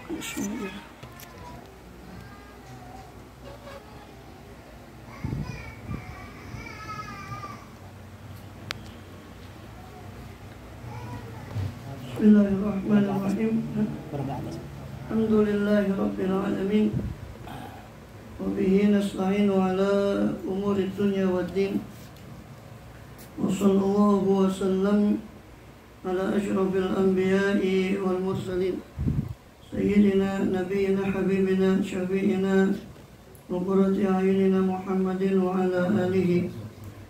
Bismillah. Bismillahirrahmanirrahim. Alhamdulillahi rabbil alamin. Wa bihi nasta'inu ala umuri dunya waddin. Wa sallallahu wa sallam ala asyrafil anbiya'i wal mursalin. Sayyidina nabiyina habibina syafi'ina wa qurrati a'yunina Muhammadin wa ala alihi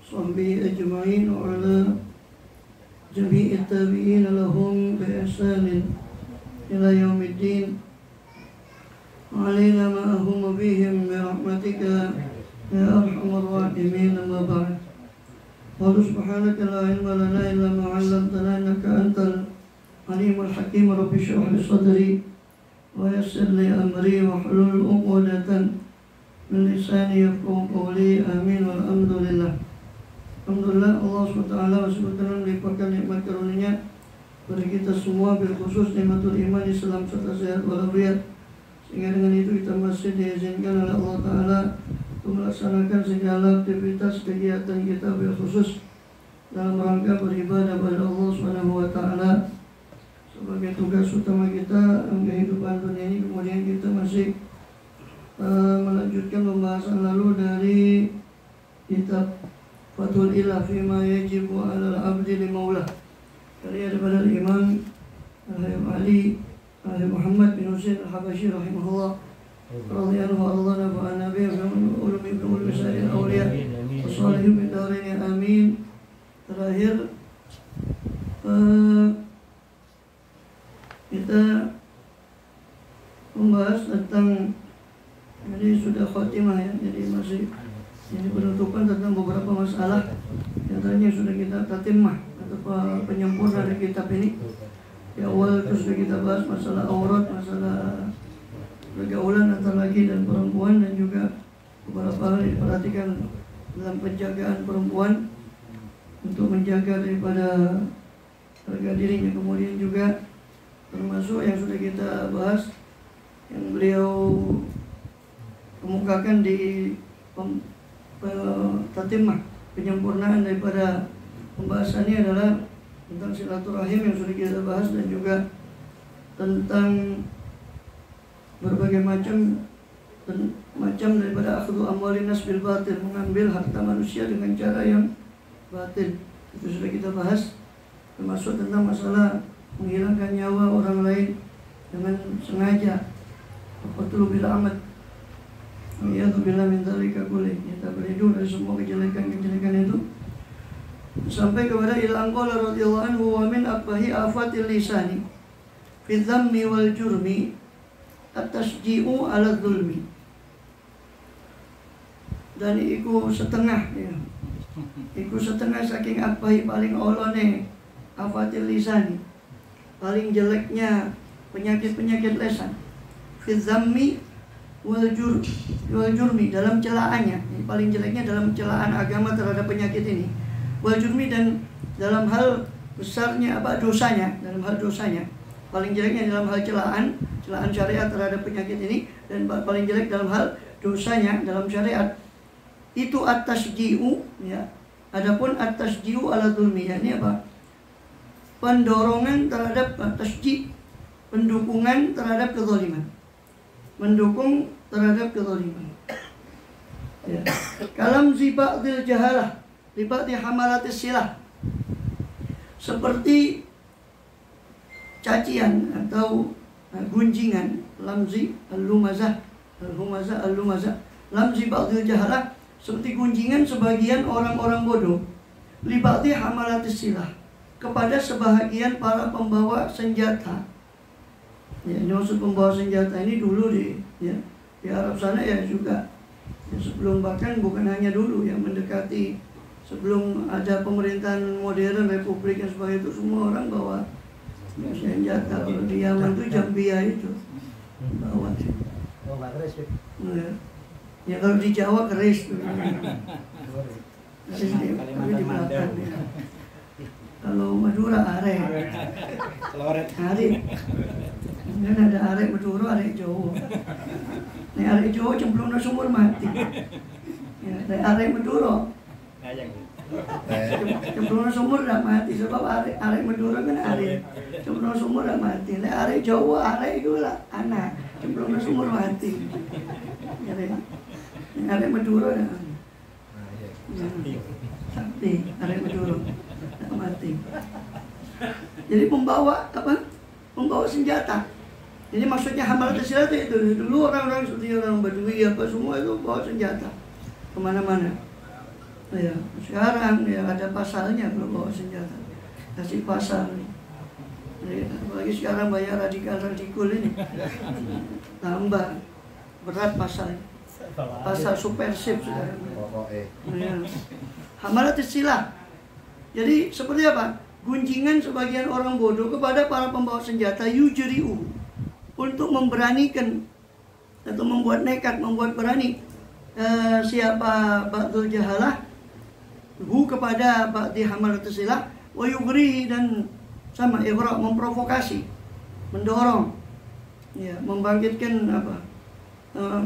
sahbihi ajma'in wa ala jami'i tabi'in lahum bi ihsanin ila yaumiddin. Wa alaina ma'ahum bihim bi rahmatika ya arhamar rahimin. Amma ba'd. Wa subhanaka la ilma lana illa ma 'allamtana innaka antal alimul hakim. Rabbi shrah li sadri wa yassir li amri wa hlul 'uqdatan min lisani yafqahu qawli. Amin. Walhamdulillah. Alhamdulillah, Allah SWT melimpahkan nikmat karunia bagi kita semua, bil khusus nikmatul iman, Islam serta sehat walafiat, sehingga dengan itu kita masih diizinkan oleh Allah Ta'ala untuk melaksanakan segala aktivitas kegiatan kita bil khusus dalam rangka beribadah kepada Allah SWT sebagai tugas utama kita kehidupan dunia ini. Kemudian kita masih melanjutkan pembahasan lalu dari kitab Fathul Ilah Fima Yajibu Alal Abdi Li Maulah, karya daripada Imam Ali Muhammad bin Husain Al-Habashi rahimahullah radhiyallahu Allah nafa'an nabi wa ulumi bin ulumi sa'il awliya wa salihim bin darin amin. Terakhir kita membahas tentang, jadi sudah khatimah ya, jadi masih ini penutupan tentang beberapa masalah yang tadinya sudah kita tatimah atau penyempurna dari kitab ini. Di awal itu sudah kita bahas masalah aurat, masalah pergaulan antara laki dan perempuan, dan juga beberapa hal yang diperhatikan dalam penjagaan perempuan untuk menjaga daripada harga dirinya. Kemudian juga termasuk yang sudah kita bahas yang beliau kemukakan di tatimah, penyempurnaan daripada pembahasannya adalah tentang silaturahim yang sudah kita bahas, dan juga tentang berbagai macam daripada akhdhu amwalin nas bil batil, mengambil harta manusia dengan cara yang batil. Itu sudah kita bahas, termasuk tentang masalah menghilangkan nyawa orang lain dengan sengaja, qatlu bil amad. Alhamdulillah min dzalika kulli. Kita berlindung dari semua kejelekan-kejelekan itu, sampai kepada ila anqala radhiyallahu anhu wa min aqbahi afatil lisani fi dhammi wal jurmi at-tasji'u ala dzulmi. Dan iku setengah ya. Iku setengah saking aqbahi, paling olone afatil lisani, paling jeleknya penyakit-penyakit lisan, fi dhammi wal jurmi, dalam celaannya. Ini paling jeleknya dalam celaan agama terhadap penyakit ini. Wal jurmi, dan dalam hal besarnya dosanya, dalam hal dosanya. Paling jeleknya dalam hal celaan syariat terhadap penyakit ini, dan paling jelek dalam hal dosanya dalam syariat. Itu at-tasji'u ya. Adapun at-tasji'u ala dzulmi, ini apa? Pendorongan terhadap tasji', pendukungan terhadap kezaliman. Mendukung terhadap kezaliman. Ya. Kalam ziba'dil jahalah liba'di hamalatis silah, seperti cacian atau gunjingan, lamzi al-lumazah, lamzi ba'dil jahalah, seperti gunjingan sebagian orang-orang bodoh, liba'di hamalatis silah, kepada sebahagian para pembawa senjata. Ya, ini maksud pembawa senjata ini dulu di Arab sana ya juga. Ya, sebelum, bahkan bukan hanya dulu yang mendekati, sebelum ada pemerintahan modern, republik dan sebagainya, itu semua orang bawa senjata. Kalau di Yaman itu Jambia itu bawa. Ya kalau di Jawa keris tuh. Tapi di belakang ya. Kalau Madura are. Hari. Kan ada arek Madura, arek Jawa. Nek arek Jawa cemplung nang sumur mati. Ya, nek arek Madura cemplung nang sumur dah mati sebab arek Madura kan arek cemplung nang sumur dah mati. Nek arek Jawa arek iku lah anak cemplung nang sumur mati. Ya nek arek Madura dah sakti, arek Madura dah mati. Jadi membawa apa? Membawa senjata. Jadi maksudnya hamalat silat itu dulu orang-orang seperti orang Badui apa semua itu bawa senjata kemana-mana. Ya, sekarang ya ada pasalnya kalau bawa senjata. Kasih pasal. Jadi, apalagi sekarang banyak radikal ini. Tambah berat pasalnya. Pasal supersip sekarang. Ya. Hamalat silat. Jadi seperti apa? Gunjingan sebagian orang bodoh kepada para pembawa senjata yujri'u, untuk memberanikan atau membuat nekat, membuat berani siapa ba'dul jahalah kepada ba'di hamalatus silah wa yughrihi, dan sama ighra, memprovokasi, mendorong, ya, membangkitkan apa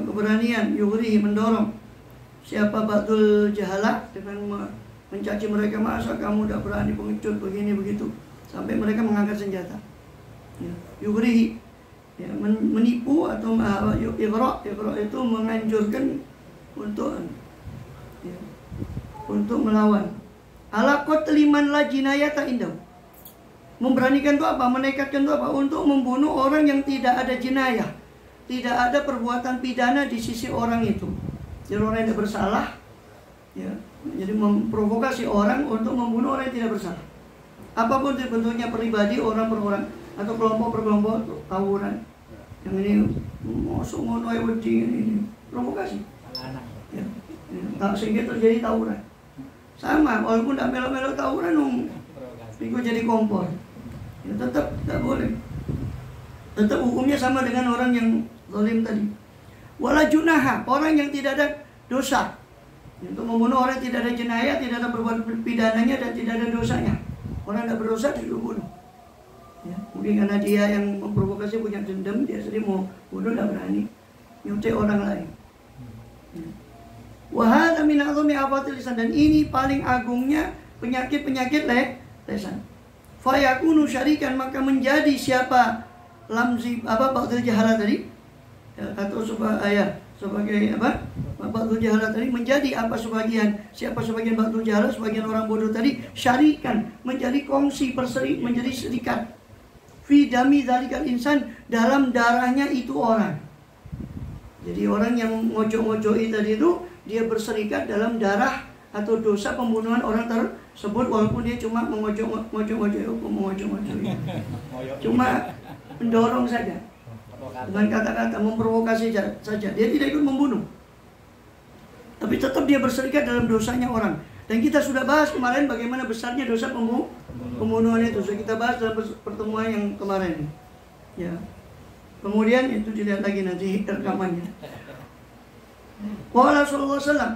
keberanian, yughrihi, mendorong siapa ba'dul jahalah dengan mencaci mereka, masa kamu tidak berani pengecut begini begitu, sampai mereka mengangkat senjata, ya, yughrihi, ya, menipu atau ighra itu menganjurkan untuk ya, untuk melawan. Ala qatli man la jinayata indahu, memberanikan itu apa? Menekatkan itu apa? Untuk membunuh orang yang tidak ada jenayah, tidak ada perbuatan pidana di sisi orang itu. Jadi orang yang tidak bersalah, ya, jadi memprovokasi orang untuk membunuh orang yang tidak bersalah. Apapun bentuknya, pribadi, orang per orang, atau kelompok per kelompok, tawuran. Yang ini masuk ngono ae wedi ini provokasi. Ya, ya, sehingga terjadi tawuran. Sama, walaupun tidak melo-melo tawuran, itu jadi kompor. Ya, tetap tidak boleh. Tetap hukumnya sama dengan orang yang zalim tadi. Wala junaha, orang yang tidak ada dosa. Untuk membunuh orang yang tidak ada jenayah, tidak ada perbuatan pidananya dan tidak ada dosanya. Orang tidak berdosa disuruh bunuh. Ya, mungkin karena dia yang memprovokasi punya dendam, dia sendiri mau bunuh tidak berani, nyutek orang lain. Wahada min azami afatil lisan, dan ini paling agungnya penyakit-penyakit lisan. Fayakunu syarikan, maka menjadi siapa lamzi apa ba'dul jahalah tadi, ya, atau sebagai apa ba'dul jahalah tadi, menjadi apa siapa sebagian ba'dul jahalah, sebagian orang bodoh tadi, syarikan, menjadi kongsi, menjadi serikat fi dami zalikal insan, dalam darahnya itu orang. Jadi orang yang ngocok-ngocoi tadi itu, dia berserikat dalam darah atau dosa pembunuhan orang tersebut, walaupun dia cuma mengocok-ngocoi, cuma mendorong saja dengan kata-kata, memprovokasi saja, dia tidak ikut membunuh, tapi tetap dia berserikat dalam dosanya orang. Dan kita sudah bahas kemarin bagaimana besarnya dosa pembunuhan itu. Sudah kita bahas dalam pertemuan yang kemarin. Ya. Kemudian itu dilihat lagi nanti rekamannya. Qala sallallahu alaihi wasallam,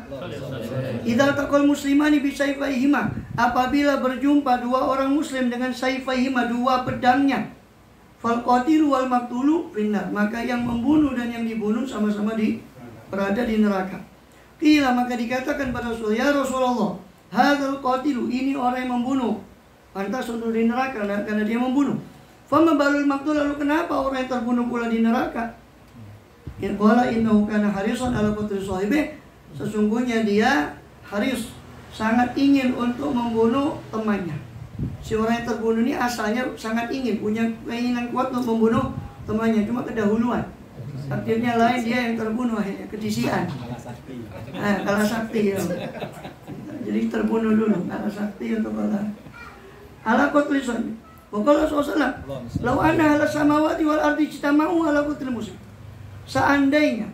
"Idza taqal muslimani bi sayfayhima", apabila berjumpa dua orang muslim dengan sayfayhima, dua pedangnya, fal qatilu wal maqtulu finnar, maka yang membunuh dan yang dibunuh sama-sama berada di neraka. Qila, maka dikatakan pada Rasul, ya Rasulullah, hadzal qatilu, ini orang yang membunuh, pantas untuk di neraka karena dia membunuh. Fama balul maqtul, lalu kenapa orang yang terbunuh pula di neraka? In qala innahu kana harisan ala qatli sahibih, sesungguhnya dia haris, sangat ingin untuk membunuh temannya. Si orang yang terbunuh ini asalnya sangat ingin, punya keinginan kuat untuk membunuh temannya, cuma kedahuluan. Takdirnya lain, dia yang terbunuh akhirnya, kedisian. Kalah sakti ya. Jadi terbunuh dulu, kalah sakti untuk kalah. Ala qatli sahibih. Wa qala sallallahu, "Law anna ahla samawati wal ardi ijtama'u ala qatli muslim." Seandainya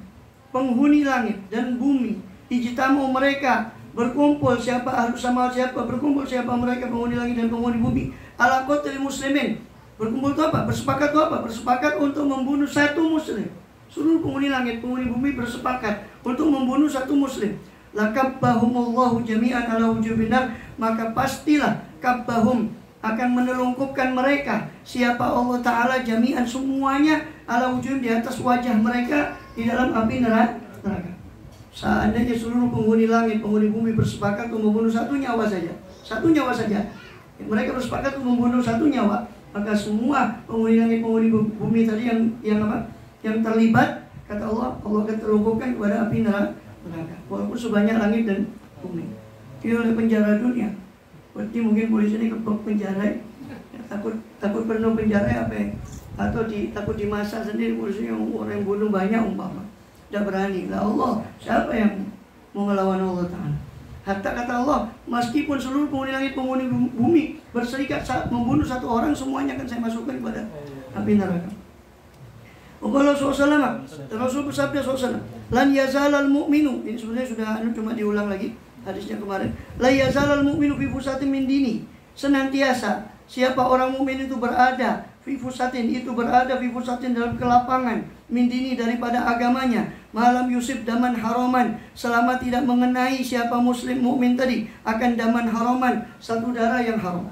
penghuni langit dan bumi ijtama'u, mereka berkumpul, siapa ahlu samawati, siapa berkumpul, siapa mereka penghuni langit dan penghuni bumi, ala qatli muslimin, berkumpul itu apa? Bersepakat itu apa? Bersepakat untuk membunuh satu muslim. Seluruh penghuni langit, penghuni bumi bersepakat untuk membunuh satu muslim. Lakabbahumullahu jami'an ala wujubinar, maka pastilah kabbahum, akan menelungkupkan mereka. Siapa Allah Ta'ala jami'an, semuanya ala wujud di atas wajah mereka di dalam api neraka. Seandainya seluruh penghuni langit, penghuni bumi bersepakat untuk membunuh satu nyawa saja, mereka bersepakat untuk membunuh satu nyawa, maka semua penghuni langit, penghuni bumi tadi yang terlibat, kata Allah akan terlumpuhkan kepada api neraka, walaupun sebanyak langit dan bumi. Ini oleh penjara dunia. Berarti mungkin polisi ini kebok penjara, ya, takut penuh penjara apa ya? Atau takut dimasa sendiri, polisi yang orang yang bunuh banyak umpama. Tidak berani. Lah Allah, siapa yang mau melawan Allah Ta'ala? Hatta kata Allah, meskipun seluruh penghuni langit, penghuni bumi berserikat saat membunuh satu orang, semuanya akan saya masukkan kepada api neraka. Allah SAW, Rasul bersabda SAW, lan yazalal mu'minu. Ini sebenarnya sudah cuma diulang lagi hadisnya kemarin. La yazalal mu'minu fi fusatin min dini. Senantiasa siapa orang mukmin itu berada fi fusatin, itu berada fi fusatin dalam kelapangan, min dini daripada agamanya, malam yusib daman haroman, selama tidak mengenai siapa muslim mukmin tadi akan daman haroman, satu darah yang haram.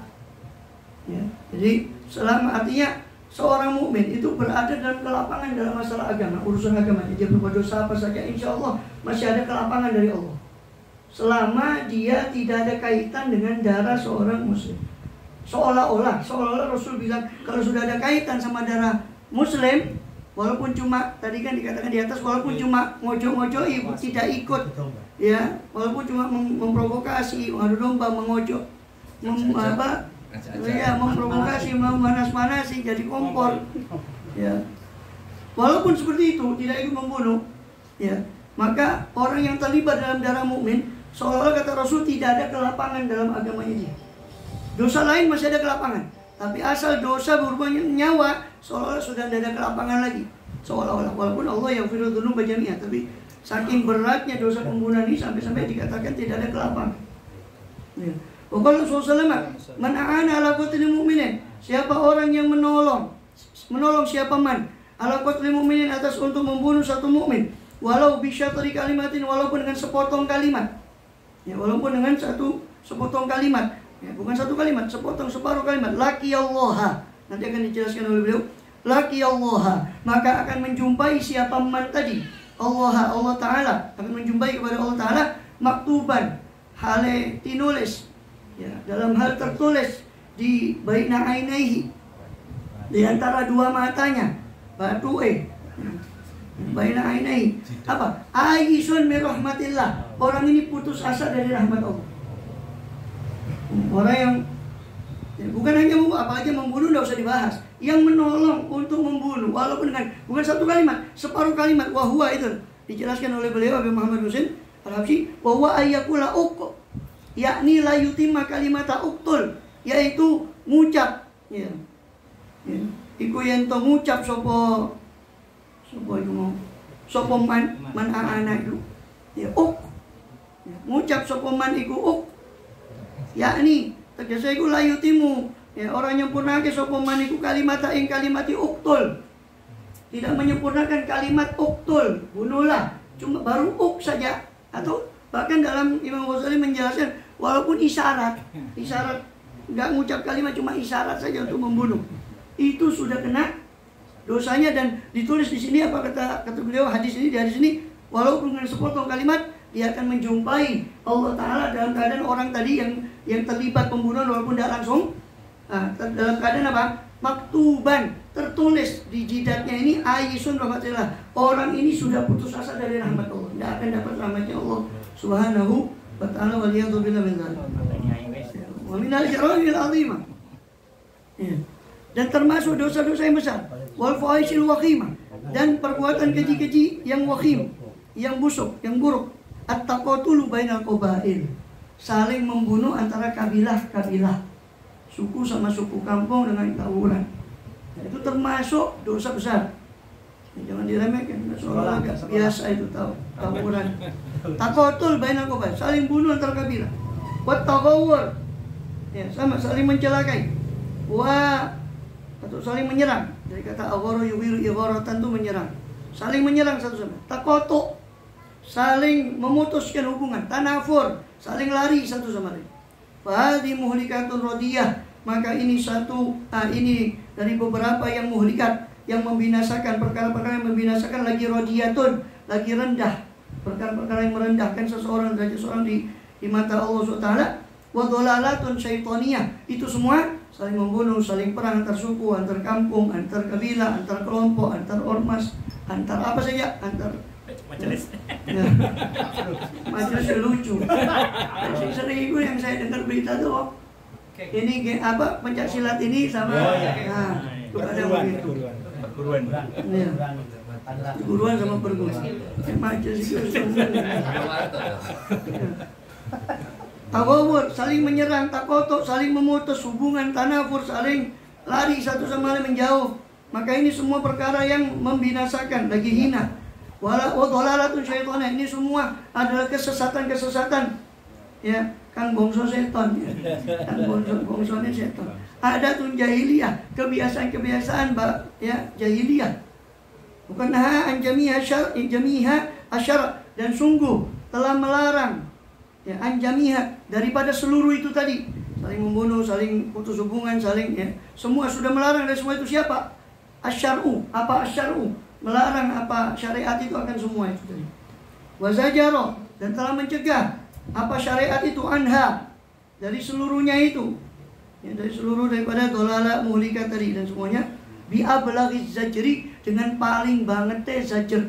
Ya, jadi selama, artinya seorang mukmin itu berada dalam kelapangan dalam masalah agama, urusan agamanya, dia berbuat dosa apa saja, insya Allah masih ada kelapangan dari Allah. Selama dia tidak ada kaitan dengan darah seorang muslim. Seolah-olah Rasul bilang kalau sudah ada kaitan sama darah muslim, walaupun cuma tadi kan dikatakan di atas, walaupun cuma ngojo-ngojoi, tidak ikut, ya, walaupun cuma memprovokasi, mengadu domba, mengojok, memprovokasi, memanas-manasi, jadi kompor, ya, walaupun seperti itu tidak ikut membunuh, ya, maka orang yang terlibat dalam darah mukmin, seolah-olah kata Rasul tidak ada kelapangan dalam agamanya dia. Dosa lain masih ada kelapangan, tapi asal dosa berhubungan nyawa, seolah-olah sudah tidak ada kelapangan lagi. Seolah-olah, walaupun Allah yang firul dzunub jami'an, tapi saking beratnya dosa pembunuhan ini sampai-sampai dikatakan tidak ada kelapangan. Ya. Qala sallallahu man a'ana ala qatlil mu'minin, siapa orang yang menolong siapa man ala qatlil mu'minin, atas untuk membunuh satu mukmin, walau bisyatri kalimatin, walaupun dengan sepotong kalimat. Ya, walaupun dengan sepotong kalimat. Ya, bukan satu kalimat, separuh kalimat. Laki Allah, nanti akan dijelaskan oleh beliau. Laki Allah, maka akan menjumpai siapa man tadi. Allah Ta'ala akan menjumpai kepada Allah Ta'ala maktuban, hale tinulis, ya, dalam hal tertulis di baina ainaihi, di antara dua matanya, batu baina ainaihi, apa? Aisun min rahmatillah, orang ini putus asa dari rahmat Allah. Orang yang bukan hanya apalagi membunuh, tidak usah dibahas. Yang menolong untuk membunuh, walaupun dengan bukan satu kalimat, separuh kalimat, wahwa itu dijelaskan oleh beliau Habib Muhammad Husain Al-Habsyi, wahwa ayyakula uq, yakni la yutimma kalimata uqtul, yaitu ngucap, ya, ya. Iku yen to ngucap sopo itu mau sopo man anak itu, ya, uq, ya, ngucap sopo man iku uq, yakni tegese iku layutimu, ya, orang nyempurnakan sopoman iku kalimata ing kalimati uktul, tidak menyempurnakan kalimat uktul, bunuhlah, cuma baru uk saja, atau bahkan dalam Imam Ghazali menjelaskan walaupun isyarat nggak ngucap kalimat, cuma isyarat saja untuk membunuh, itu sudah kena dosanya. Dan ditulis di sini apa kata beliau, hadis ini walaupun dengan sepotong kalimat dia akan menjumpai Allah Ta'ala dalam keadaan orang tadi yang terlibat pembunuhan walaupun tidak langsung, dalam keadaan apa? Maktuban, tertulis di jidatnya ini aisun rahmatillah, orang ini sudah putus asa dari rahmat Allah, tidak akan dapat rahmatnya Allah Subhanahu wa ta'ala, waliyadzubillah min dzalik wa minal jara'imil azimah, dan termasuk dosa-dosa yang besar, wal fahisyil wakhimah, dan perbuatan keji-keji yang wakhim, yang busuk, yang buruk. At-taqatulu bainal qabail, saling membunuh antara kabilah-kabilah, suku sama suku, kampung dengan tawuran. Itu termasuk dosa besar. Jangan diremehkan, seolah agak biasa itu tawuran. Taqatul bainal qabail, saling bunuh antara kabilah. Wat taghawwur, ya, sama saling mencelakai. Atau saling menyerang. Dari kata aghara yuwiru igharatan, itu menyerang. Saling menyerang satu sama. Taqatu, saling memutuskan hubungan. Tanafur, saling lari satu sama lain. Fahadi muhlikatun radiyah, maka ini ini dari beberapa yang muhlikat, yang membinasakan, perkara-perkara yang membinasakan, lagi rodiyatun, lagi rendah, perkara-perkara yang merendahkan seseorang, derajat seseorang di mata Allah SWT. Wa dhalalatun syaitaniyah, itu semua saling membunuh, saling perang antar suku, antar kampung, antar kabilah, antar kelompok, antar ormas, antar apa saja, antar majelis. Ya. Majelis lucu. Sering itu yang saya dengar berita tuh, ini apa, pencak silat ini sama, nah, ada begitu. Guruan sama perguruan. Majelis itu. Tawawur, saling menyerang, takotok, saling memutus hubungan, tanafur, saling lari satu sama lain menjauh. Maka ini semua perkara yang membinasakan, lagi hina. Wadhalalatun syaitanah, ini semua adalah kesesatan-kesesatan. Ya, kan bongso setan ya. Kan bongsonya setan. Ada tuh jahiliyah, kebiasaan-kebiasaan ya jahiliyah. Bukan anjamiha asyara, dan sungguh telah melarang ya anjamiha daripada seluruh itu tadi, saling membunuh, saling putus hubungan, saling ya, semua sudah melarang. Dan semua itu siapa? Asyar'u. Apa asyar'u? Melarang apa syariat itu akan semua itu tadi. Wazajaro, dan telah mencegah apa syariat itu anha, dari seluruhnya itu ya, dari seluruh daripada dolala muhlika tadi dan semuanya. Bi'ablaghiz zajri, dengan paling bangetnya zajr,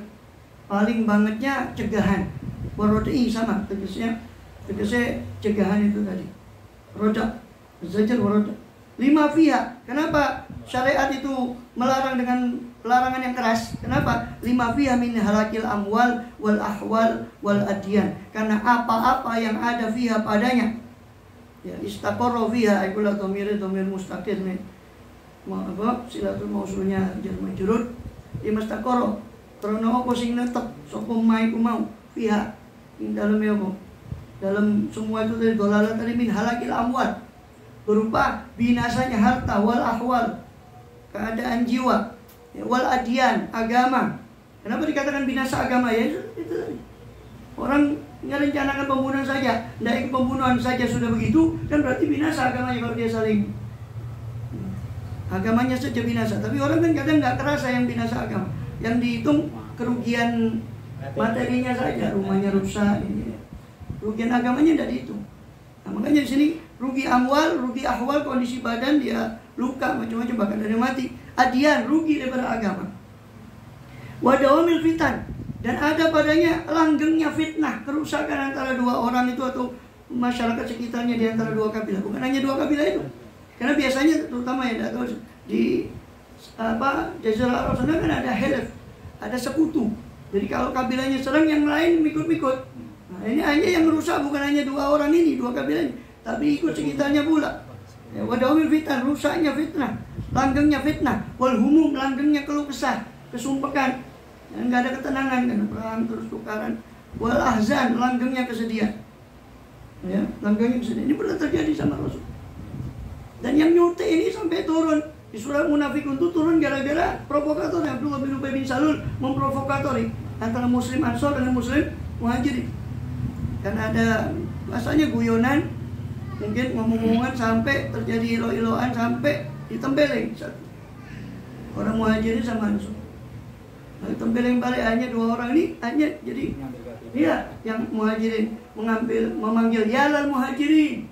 paling bangetnya cegahan. Warod'i sama tegasnya cegahan itu tadi. Roda, zajr waroda. Lima fiha, kenapa syariat itu melarang dengan larangan yang keras? Kenapa? Lima fiha min halakil amwal wal ahwal wal adyan, karena apa-apa yang ada fiha padanya ya istaqarra fiha, itulah dhamir mustaqir nih. Apa silatul mausulnya jar majrur imastaqarra, karena apa sing netep sapa mai ku mau fiha ing dalem apa, dalam semua itu dari dolalah tadi, min halakil amwal, berupa binasanya harta, wal ahwal, keadaan jiwa, wal adyan, agama. Kenapa dikatakan binasa agama? Ya itu orang merencanakan pembunuhan saja, tidak ikut pembunuhan saja sudah begitu, kan berarti binasa agamanya kalau dia saling agamanya saja binasa. Tapi orang kan kadang nggak kerasa yang binasa agama, yang dihitung kerugian materinya saja, rumahnya rusak, ini kerugian agamanya tidak dihitung. Nah, makanya di sini rugi amwal, rugi ahwal, kondisi badan dia luka macam-macam, bahkan ada mati. Adian, rugi daripada agama. Wadawamil fitan, dan ada padanya langgengnya fitnah, kerusakan antara dua orang itu atau masyarakat sekitarnya di antara dua kabilah. Bukan hanya dua kabilah itu, karena biasanya terutama ya di Jazirah Arab sana kan ada helef, ada sekutu. Jadi kalau kabilahnya serang, yang lain ikut-ikut. Nah, ini hanya yang rusak bukan hanya dua orang ini, dua kabilah ini, tapi ikut sekitarnya pula. Ya, wadawil fitnah, rusaknya fitnah, langgengnya fitnah, wal humum, langgengnya keluh kesah, kesumpekan, dan nggak ada ketenangan kan, perang terus tukaran. Wal ahzan, langgengnya kesedihan. Ya, langgengnya kesedihan. Ini pernah terjadi sama Rasul. Dan yang nyute ini sampai turun di surah Munafikun, itu turun gara-gara provokator Abdullah bin Ubay bin Salul memprovokatori antara muslim Ansor dengan muslim Muhajirin. Karena ada rasanya guyonan, mungkin ngomong-ngomongan sampai terjadi ilo-iloan sampai ditempeleng satu orang Muhajirin sama Ansor. Lalu tempeleng balik, hanya dua orang ini hanya jadi dia yang Muhajirin memanggil ya lal Muhajirin,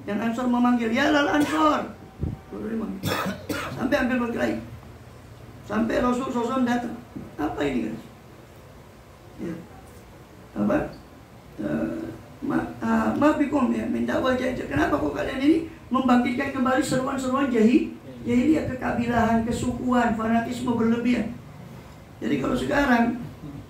yang Ansor memanggil ya lal Ansor. Sampai hampir berkelahi, sampai Rasul SAW datang. Apa ini guys? Ya. Apa? Mafikum ya, mendakwah jahil. Kenapa kok kalian ini membangkitkan kembali seruan-seruan jahiliyah, kekabilahan, kesukuan, fanatisme berlebihan? Jadi kalau sekarang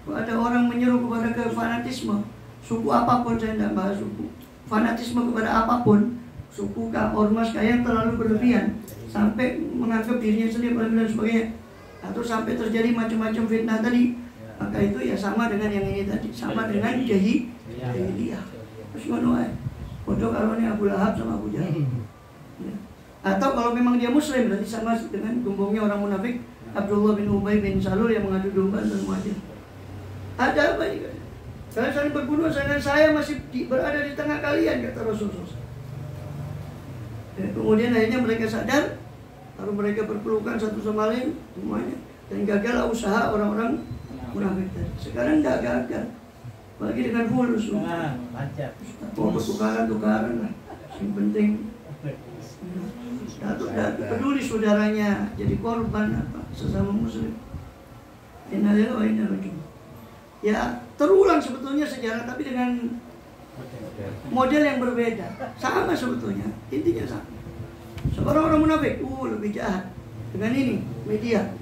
ada orang menyeru kepada fanatisme, suku apapun, saya tidak bahas suku, fanatisme kepada apapun, suku kah, ormas kah, yang terlalu berlebihan sampai menganggap dirinya sendiri dan sebagainya, atau sampai terjadi macam-macam fitnah tadi, maka itu ya sama dengan yang ini tadi, sama dengan jahiliyah. Terus ngono ae. Bodoh kalau ini Abu Lahab sama Abu Jahal. Ya. Atau kalau memang dia muslim, berarti sama dengan gembongnya orang munafik Abdullah bin Ubay bin Salul yang mengadu domba dan Muhajirin. Ada apa ini? Kalian saling berbunuh, sedangkan saya masih berada di tengah kalian, kata Rasulullah. Kemudian akhirnya mereka sadar, lalu mereka berpelukan satu sama lain semuanya, dan gagallah usaha orang-orang munafik tadi. Sekarang nggak gagal, apalagi dengan fulus. Oh, tukaran lah. Yang penting tidak peduli saudaranya jadi korban apa sesama muslim. Innalillahi wa inna ilaihi raji'un. Ya terulang sebetulnya sejarah, tapi dengan model yang berbeda. Sama sebetulnya, intinya sama. Seorang orang munafik, lebih jahat. Dengan ini media,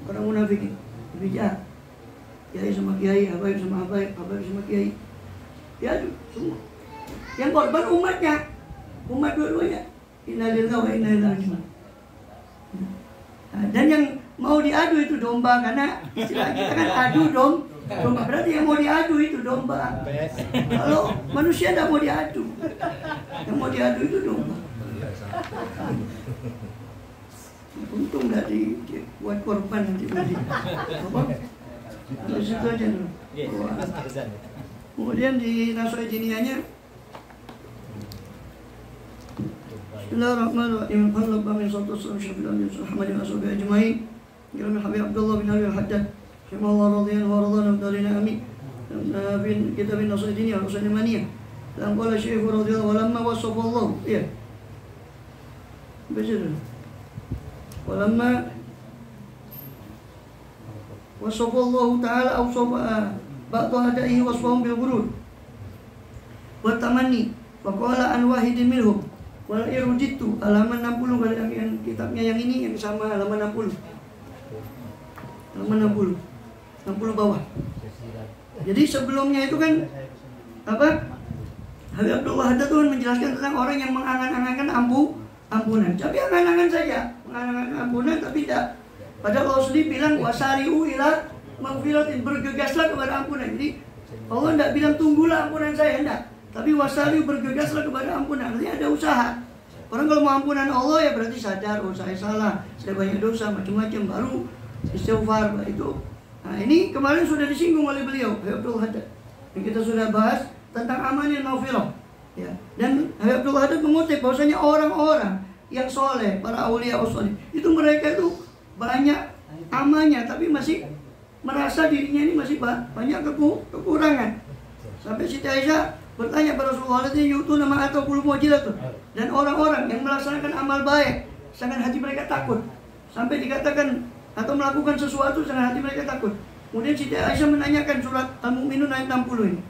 orang munafik ini lebih jahat. Kiai sama kiai, habaib sama habaib, habaib sama kiai. Ya semua. Yang korban umatnya, umat dua-duanya. Innalillahi wa inna ilaihi raji'un. Dan yang mau diadu itu domba, karena istilah kita kan adu domba. Berarti yang mau diadu itu domba. Kalau manusia tidak mau diadu, yang mau diadu itu domba. Untung tidak dibuat korban nanti. Terus itu aja dulu. Kemudian di Nasihat Jiniyahnya, Bismillahirrahmanirrahim. Alhamdulillah min sallallahu alaihi wasallam Muhammad wa ashabihi ajma'in. Ya Habib Abdullah bin Ali al-Haddad, rahimallahu radhiyallahu wa radhana darina amin. Bin kitab Nasihat Jiniyah Rasul Maniyah. Dan qala Syekh radhiyallahu walamma wasafa Allah. Ya. Baca. Walamma wasafa Allah Ta'ala awsafa ba'd adaihi wasfahum bil ghurur wa tamanni wa qala an wahidin minhum wal iruditu halaman 60 yang kitabnya yang ini yang sama halaman 60. Halaman 60 bawah. Jadi sebelumnya itu kan apa? Habib Abdullah Haddad itu menjelaskan tentang orang yang mengangan-angankan ampunan. Tapi angan-angan saja, mengangan-angan ampunan tapi tidak. Padahal Allah sendiri bilang wasari'u ila maghfiratin, bergegaslah kepada ampunan. Jadi Allah tidak bilang tunggulah ampunan saya, tidak. Tapi wasari'u, bergegaslah kepada ampunan. Artinya ada usaha. Orang kalau mau ampunan Allah ya berarti sadar, oh saya salah, saya banyak dosa, macam-macam, baru istighfar itu. Nah ini kemarin sudah disinggung oleh beliau, Habib Abdullah Haddad. Yang kita sudah bahas tentang amanil maghfirah. Ya. Dan Habib Abdullah Haddad mengutip bahwasanya orang-orang yang soleh, para aulia soleh, itu mereka itu banyak amannya, tapi masih merasa dirinya ini masih banyak kekurangan. Sampai Siti Aisyah bertanya pada Rasulullah, "Yutu nama atau qulub wajilatun?" Dan orang-orang yang melaksanakan amal baik, sedangkan hati mereka takut. Sampai dikatakan atau melakukan sesuatu sedangkan hati mereka takut. Kemudian Siti Aisyah menanyakan surat Al-Mu'minun ayat 60 ini.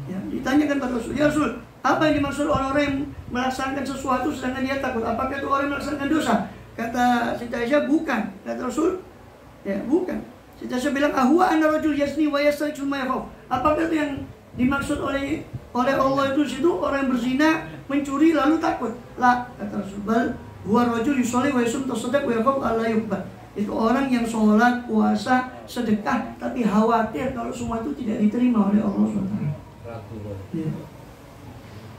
Ya, ditanyakan pada Rasul, "Ya Rasul, apa yang dimaksud orang-orang yang melaksanakan sesuatu sedangkan dia takut? Apakah itu orang yang melaksanakan dosa?" Kata Siti Aisyah, bukan. Kata Rasul, ya bukan. Siti Aisyah bilang, "Ahwa anna rajul yasni wa yasriqu ma yakhaf." Apakah itu yang dimaksud oleh Allah itu situ orang yang berzina, mencuri lalu takut? La, kata Rasul, bal huwa rajul yusolli wa yasum tasaddaq wa yakhaf alla yuqbal. Itu orang yang sholat, puasa, sedekah, tapi khawatir kalau semua itu tidak diterima oleh Allah SWT.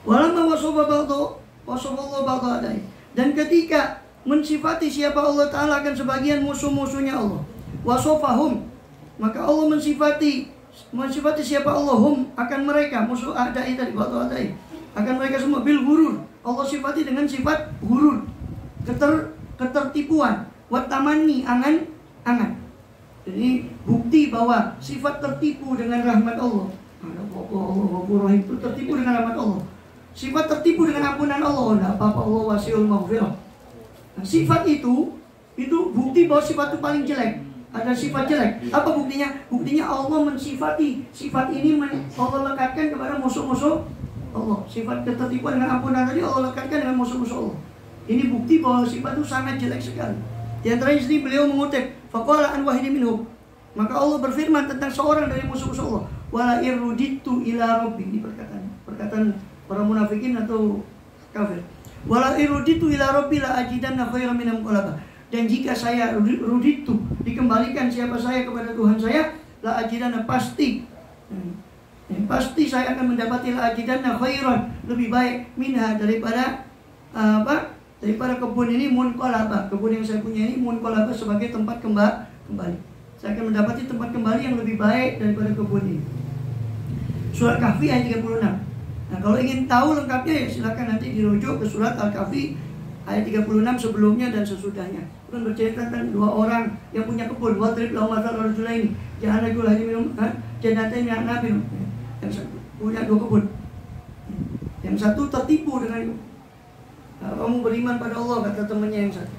Walamma wasafa ba'du adai. Dan ketika mensifati siapa Allah Ta'ala akan sebagian musuh-musuhnya Allah, wasofahum, maka Allah mensifati siapa Allah hum akan mereka, musuh adai tadi, ba'du adai, akan mereka semua bil hurur. Allah sifati dengan sifat hurur, ketertipuan, watamani, angan-angan. Jadi bukti bahwa sifat tertipu dengan rahmat Allah. Allah itu tertipu dengan rahmat Allah. Sifat tertipu dengan ampunan Allah. Tidak apa-apa, Allah wasiul maghfirah. Nah, sifat itu bukti bahwa sifat itu paling jelek. Ada sifat jelek. Apa buktinya? Buktinya Allah mensifati sifat ini Allah lekatkan kepada musuh-musuh Allah. Sifat ketertipuan dengan ampunan tadi Allah lekatkan dengan musuh-musuh Allah. Ini bukti bahwa sifat itu sangat jelek sekali. Di antaranya sini beliau mengutip, faqala an wahidin minhum. Maka Allah berfirman tentang seorang dari musuh-musuh Allah, wala irruditu ila rabbi. Ini perkataan para munafikin atau kafir. Wala iruditu ila rabbi la ajidanna khairan minam qalaba. Dan jika saya ruditu, dikembalikan siapa saya kepada Tuhan saya, la ajidanna pasti saya akan mendapati la ajidanna khairan, lebih baik minha daripada daripada kebun ini munqalaba. Kebun yang saya punya ini munqalaba sebagai tempat kembali. Saya akan mendapati tempat kembali yang lebih baik daripada kebun ini. Surat Kahfi ayat 36. Nah, kalau ingin tahu lengkapnya ya silakan nanti dirujuk ke surat Al-Kahfi Ayat 36 sebelumnya dan sesudahnya. Bukan bercerita tentang dua orang yang punya kebun. Wadrib lahum mathalan rajulaini ja'alna kullahu minhum jannatain min'anabin. Yang satu punya dua kebun. Yang satu tertipu dengan kamu beriman pada Allah, kata temannya yang satu.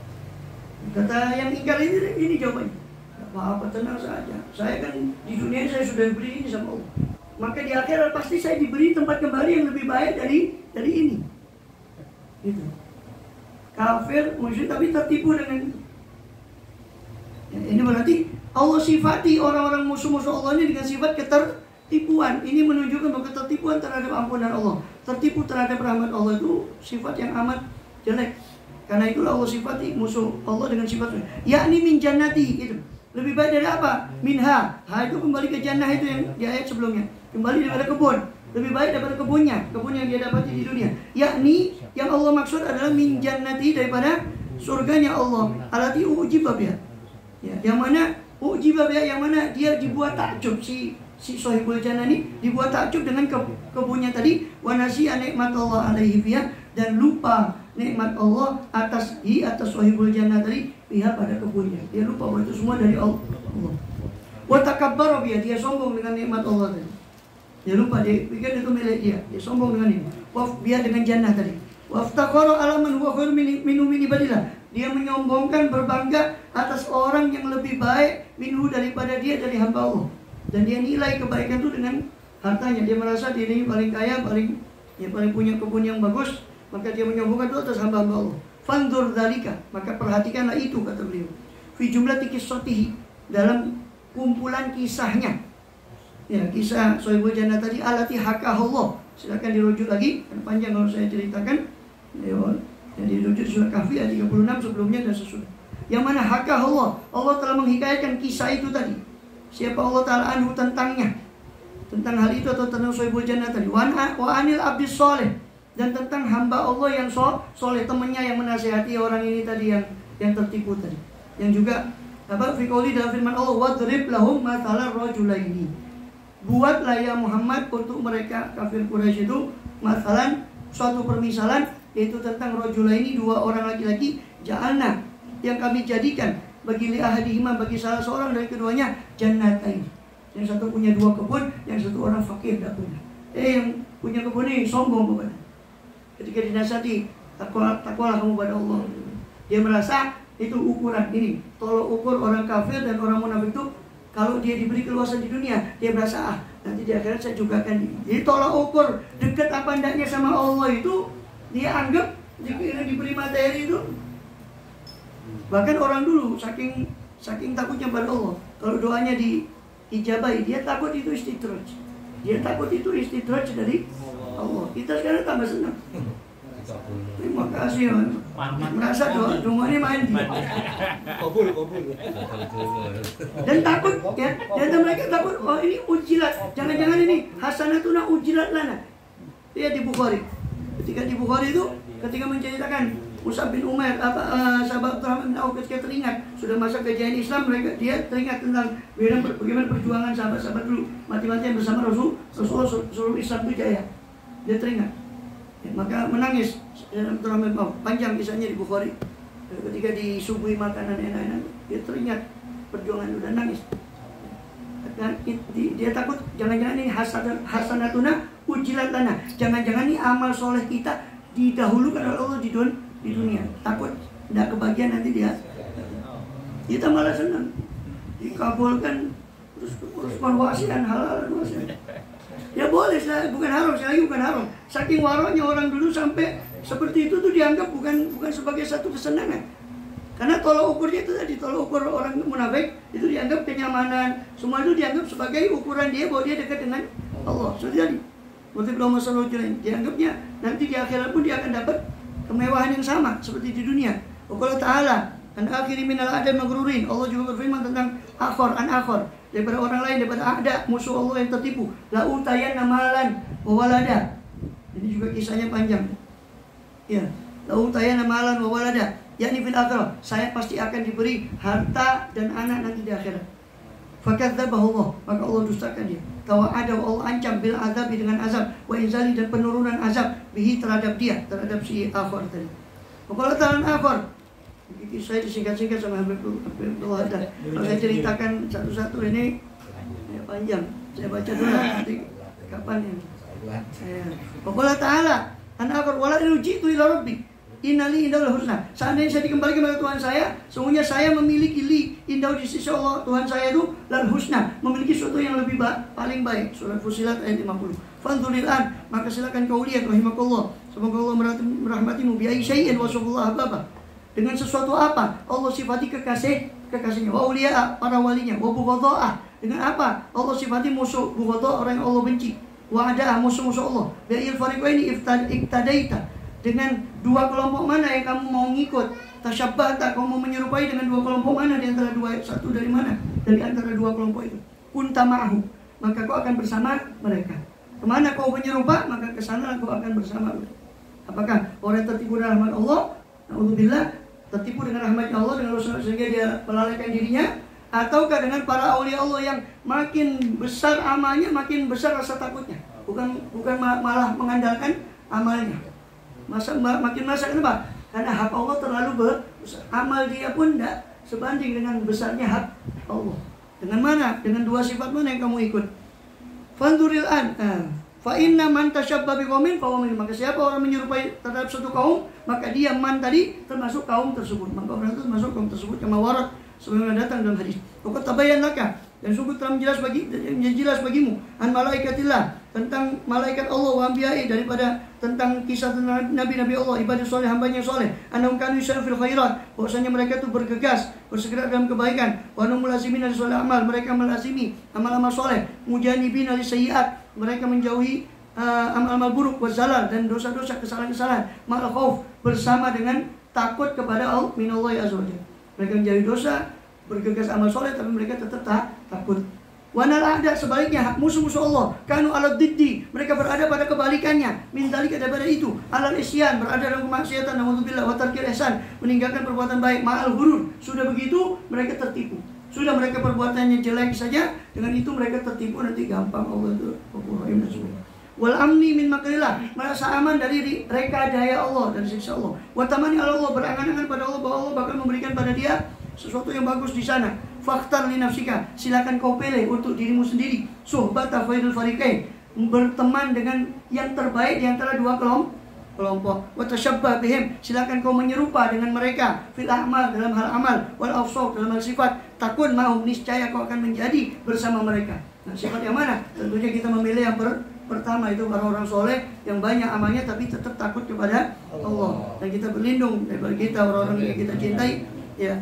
Kata yang ingkar ini jawabannya. Tidak apa-apa, tenang saja. Saya kan di dunia saya sudah diberi ini sama Allah. Maka di akhirat pasti saya diberi tempat kembali yang lebih baik dari ini. Gitu. Kafir, musyrik tapi tertipu dengan itu. Ya, ini berarti Allah sifati orang-orang musuh-musuh Allah ini dengan sifat ketertipuan. Ini menunjukkan bahwa ketertipuan terhadap ampunan Allah, tertipu terhadap rahmat Allah itu sifat yang amat jelek. Karena itulah Allah sifati musuh Allah dengan sifat yakni min jannati itu. Lebih baik dari apa? Minha. Itu kembali ke jannah itu yang di ayat sebelumnya. Kembali daripada kebun. Lebih baik daripada kebun yang dia dapati di dunia. Yakni yang Allah maksud adalah min jannati, daripada surganya Allah. Alati ujiba biha. Ya, yang mana ujiba biha, yang mana dia dibuat takjub si sahibul jannah ini dibuat takjub dengan kebunnya tadi. Wa nasiya nikmatullah alaihi biha, dan lupa nikmat Allah atas sahibul jannah tadi biha pada kebunnya. Dia lupa bahwa itu semua dari Allah. Wa takabbara biha, dia sombong dengan nikmat Allah tadi. Dia lupa, dia pikir itu milik dia. Dia sombong dengan ini. Biar dengan jannah tadi. Waftakhara ala man huwa khairu minhu min ibadillah. Dia menyombongkan, berbangga atas orang yang lebih baik minhu daripada dia dari hamba Allah. Dan dia nilai kebaikan itu dengan hartanya. Dia merasa dirinya paling kaya, paling punya kebun yang bagus, maka dia menyombongkan itu atas hamba-hamba Allah. Fanzur dzalika, maka perhatikanlah itu, kata beliau. Fi jumlati qissatihi, dalam kumpulan kisahnya. Ya, kisah sahibul jannah tadi alati hakahullah. Silakan dirujuk lagi, kan panjang kalau saya ceritakan. Ya, dirujuk surah Kahfi ayat 36 sebelumnya dan sesudah. Yang mana hakahullah, Allah telah menghikayatkan kisah itu tadi. Siapa Allah Ta'ala anhu tentangnya, tentang hal itu atau tentang sahibul jannah tadi. Wa anil abdis soleh, dan tentang hamba Allah yang soleh, temannya yang menasihati orang ini tadi yang tertipu tadi. Yang juga fi qouli dalam firman Allah, wadrib lahum mathalan rajulaini. Buatlah ya Muhammad untuk mereka kafir Quraisy itu masalan, suatu permisalan, yaitu tentang rajulaini, dua orang laki-laki, ja'alna, yang kami jadikan bagi li ahadihima, bagi salah seorang dari keduanya, jannatain. Yang satu punya dua kebun, yang satu orang fakir tidak punya. Yang punya kebun ini sombong kepada. Ketika dinasihati, takwalah kamu pada Allah. Dia merasa itu ukuran ini, tolok ukur orang kafir dan orang munafik itu. Kalau dia diberi keluasan di dunia, dia merasa nanti di akhirat saya juga akan jadi tolak ukur dekat apa hendaknya sama Allah itu, dia anggap diberi materi itu. Bahkan orang dulu saking takutnya pada Allah, kalau doanya diijabahi, dia takut itu istidraj. Dia takut itu istidraj dari Allah. Kita sekarang tambah senang. Terima kasih, merasa doa ini main dia. Kabul. Dan takut ya, dan mereka takut, oh ini ujilat, jangan-jangan ini hasanatuna ujilat lana. Dia di Bukhari. Ketika di Bukhari itu, ketika menceritakan Mus'ab bin Umair, sahabat Abdurrahman bin Auf, ketika teringat sudah masa kejayaan Islam, dia teringat tentang bagaimana perjuangan sahabat-sahabat dulu mati-matian bersama Rasulullah seluruh Islam itu jaya. Dia teringat. Maka menangis Abdurrahman bin Auf. Panjang kisahnya di Bukhari. Ketika disuguhi makanan enak-enak, dia teringat perjuangan itu dan nangis. Dia takut jangan-jangan ini hasanatuna ujilat lana. Jangan-jangan ini amal soleh kita didahulukan oleh Allah di dunia. Takut tidak kebagian nanti dia. Kita malah senang dikabulkan, terus wasian halal wasian. Ya boleh, bukan haram, sekali lagi bukan haram. Saking waronya orang dulu sampai seperti itu tuh dianggap bukan sebagai satu kesenangan. Karena tolak ukurnya itu tadi, tolak ukur orang munafik itu dianggap kenyamanan. Semua itu dianggap sebagai ukuran dia bahwa dia dekat dengan Allah. Seperti tadi, multiple masalah dianggapnya nanti di akhirat pun dia akan dapat kemewahan yang sama seperti di dunia. Allah Ta'ala an akhiri minal adam maghrurin. Allah juga berfirman tentang akhor, daripada orang lain, daripada ada musuh Allah yang tertipu. La utayanna malan wa walada. Ini juga kisahnya panjang. Ya, la utayanna malan wa walada. Yakni fil akhirah, saya pasti akan diberi harta dan anak nanti di akhirat. Fakadzabahu Allah, maka Allah dustakan dia. Tawa'ada, Allah ancam bil azab, dengan azab, wa inzali, dan penurunan azab bihi terhadap dia, terhadap si akhir tadi. Pokoknya tahan akhir. Saya disingkat-singkat sama Habibullah. Kalau saya ceritakan satu-satu ini ya panjang. Saya baca dulu nanti kapan ini. Pokoknya ta'ala an akhir wala rujitu ila rabbi innali indal husna. Seandainya saya dikembalikan kepada Tuhan saya, sungguhnya saya memiliki li indah di sisi Allah. Tuhan saya itu lal husna, memiliki sesuatu yang lebih paling baik. Surah Fussilat ayat 50. Fanzuril an, maka silakan kau lihat rahimakallah. Semoga Allah merahmatimu bi ayyi syai'in wasallallahu baba. Dengan sesuatu apa Allah sifati kekasihnya, wa auliya para walinya, wa bughadah. Dengan apa Allah sifati musuh bughadah, orang yang Allah benci, wa ada musuh-musuh Allah. Bi ayyi fariqaini iftadaita. Dengan dua kelompok mana yang kamu mau ngikut? Tasyabbahta, kamu mau menyerupai dengan dua kelompok mana di antara dua, satu dari mana? Dari antara dua kelompok itu. Kunta ma'ahu, maka kau akan bersama mereka. Kemana kau menyerupa, maka kesana kau akan bersama mereka. Apakah orang tertipu dengan rahmat Allah? Na'udzubillah, tertipu dengan rahmatnya Allah dengan Rasulullah sehingga dia melalaikan dirinya, ataukah dengan para aulia Allah yang makin besar amalnya, makin besar rasa takutnya, bukan malah mengandalkan amalnya. Makin masa kenapa? Karena hak Allah terlalu besar. Amal dia pun tidak sebanding dengan besarnya hak Allah. Dengan mana? Dengan dua sifat mana yang kamu ikut? Fanzuril an. Fa inna man tashabba biqaumin fa huwa minhum. Maka siapa orang menyerupai terhadap suatu kaum, maka dia man tadi termasuk kaum tersebut. Maka orang itu termasuk kaum tersebut kama warat sebagaimana datang dalam hadis. Pokok tabayan laka, dan sungguh telah menjelas bagimu an malaikatillah, tentang malaikat Allah wa anbiya'i, daripada tentang kisah tentang nabi-nabi Allah, ibadah soleh, hambanya soleh, annahum kanu yusarifuna fil khairat, bahwasanya mereka itu bergegas, bersegera dalam kebaikan, wa annahum mulazimina li soleh amal, mereka melazimi amal-amal soleh, mujanibina li sayyi'at, mereka menjauhi amal-amal buruk, wa zalal, dan dosa-dosa, kesalahan-kesalahan, ma'al khauf, bersama dengan takut kepada Allah minallahi azza wajalla. Mereka menjauhi dosa, bergegas amal soleh, tapi mereka tetap takut. Wanal ada sebaliknya musuh-musuh Allah, kanu ala diddi, mereka berada pada kebalikannya, min dzalika daripada itu, alal isyan, berada dalam kemaksiatan, naudzubillah, wa tarkil ihsan, meninggalkan perbuatan baik, ma'al hurur, sudah begitu mereka tertipu. Sudah mereka perbuatannya jelek saja, dengan itu mereka tertipu, nanti gampang Allah itu Rahim dan sebagainya. Wal amni min makrillah, merasa aman dari reka daya Allah, dari siksa Allah. Wa tamani ala Allah, berangan-angan pada Allah bahwa Allah bakal memberikan pada dia sesuatu yang bagus di sana. Fakhtar li nafsika, silakan kau pilih untuk dirimu sendiri. Suhbata khairul fariqain, berteman dengan yang terbaik di antara dua kelompok. Wa tashabbah bihim, silakan kau menyerupa dengan mereka fil a'mal, dalam hal amal, wal awsaf, dalam hal sifat. Takun mau, niscaya kau akan menjadi bersama mereka. Nah, sifat yang mana? Tentunya kita memilih yang pertama, itu orang-orang soleh yang banyak amalnya tapi tetap takut kepada Allah, dan kita berlindung daripada kita orang-orang yang kita cintai. Ya,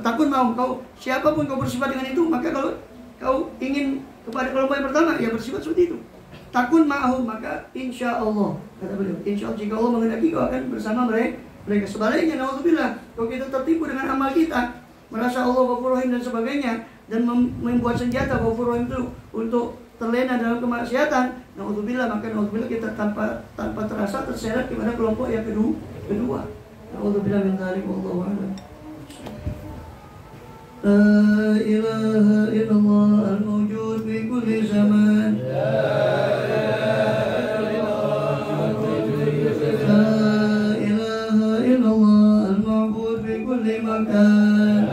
takut mau kau, siapapun kau bersifat dengan itu, maka kalau kau ingin kepada kelompok yang pertama, ya bersifat seperti itu. Takun ma'ahum, maka insya Allah, kata beliau, insya Allah jika Allah menghendaki kau akan bersama mereka. Sebaliknya, naudzubillah, kalau kita tertipu dengan amal kita, merasa Allah Ghafurur Rahim dan sebagainya, dan membuat senjata Ghafurur Rahim itu untuk terlena dalam kemaksiatan, naudzubillah, maka naudzubillah kita tanpa terasa terseret kepada kelompok yang kedua. Naudzubillah min dzalik, wallahu a'lam. La ilaha illallah al-mawjud fi kulli zaman. La ilaha illallah al-ma'bud fi kulli makan.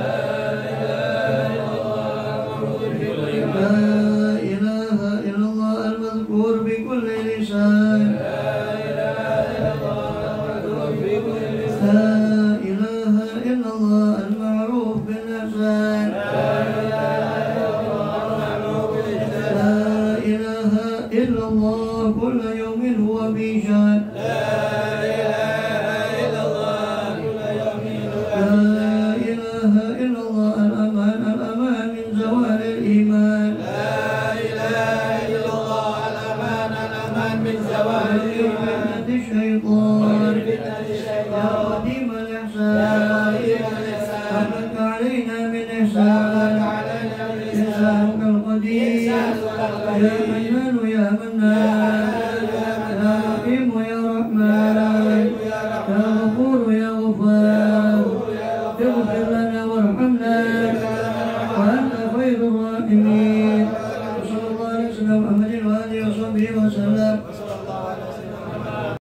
علينا من إحسان إحسانك القدير